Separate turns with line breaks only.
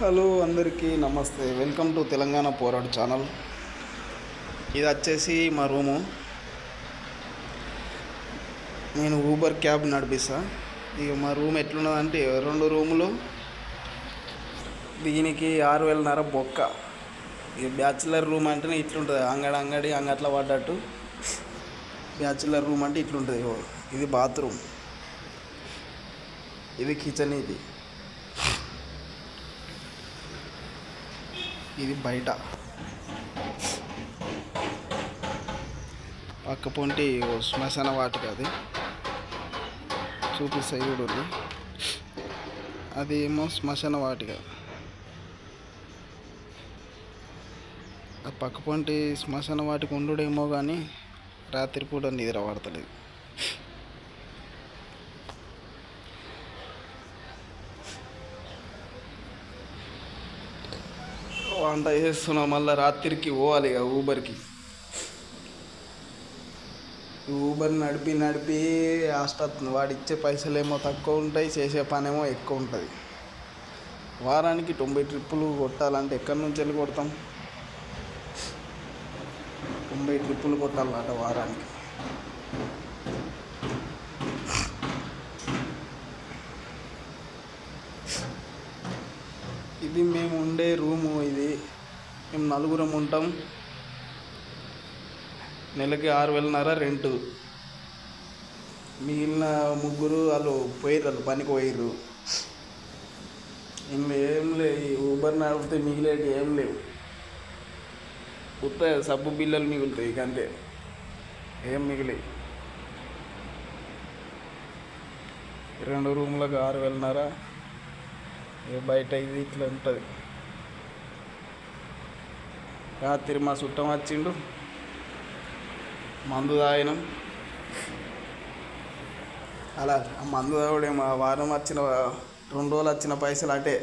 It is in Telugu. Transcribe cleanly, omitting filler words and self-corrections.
హలో అందరికీ నమస్తే. వెల్కమ్ టు తెలంగాణ పోరాడు ఛానల్. ఇది వచ్చేసి మా రూము. నేను ఊబర్ క్యాబ్ నడిపిస్తా. ఇక మా రూమ్ ఎట్లున్నదంటే 2 రూములు, దీనికి 6,500 బొక్క. ఇక బ్యాచులర్ రూమ్ అంటేనే ఇట్లుంటుంది, అంగడి అంగట్ల పడ్డట్టు. బ్యాచులర్ రూమ్ అంటే ఇట్లుంటుంది. ఇది బాత్రూమ్, ఇది కిచెన్, ఇది బయట. పక్క పొంటి శ్మశాన వాటిక, అది చూపిస్తా చూడండి. అది ఏమో శ్మశాన వాటిక. ఆ పక్క పొంటి శ్మశాన వాటిక ఉండుడేమో కానీ రాత్రిపూట నిద్ర పడతలేదు. వంట చేస్తున్నాం, మళ్ళీ రాత్రికి పోవాలి ఇక ఊబర్కి. ఊబర్ నడిపి వస్తుంది. వాడు ఇచ్చే పైసలు ఏమో తక్కువ ఉంటాయి, చేసే పనేమో ఎక్కువ ఉంటుంది. వారానికి 90 ట్రిప్పులు కొట్టాలంటే ఎక్కడి నుంచి వెళ్ళి కొడతాం? 90 ట్రిప్పులు కొట్టాలన్నమాట వారానికి. ఇది మేము ఉండే రూము. ఇది మేము 4 ఉంటాం. నెలకి 6,500 రెంటు. మిగిలిన 3 వాళ్ళు పోయిర్రు, పనికి పోయిర్రు. ఏం లేవు, ఊబర్ నడిపితే మిగిలేటి ఏం లేవు. కొత్త సబ్బు బిల్లలు మిగులుతాయి, అంతే, ఏం మిగిలి. 2 రూములకు 6,500. బయట ఇది ఇట్లా ఉంటుంది. రాత్రి మా చుట్టం వచ్చిండు, మందు తాగినాం. అలా మందు తాగుడే, మా వారం వచ్చిన 2 రోజులు వచ్చిన పైసలు అటే.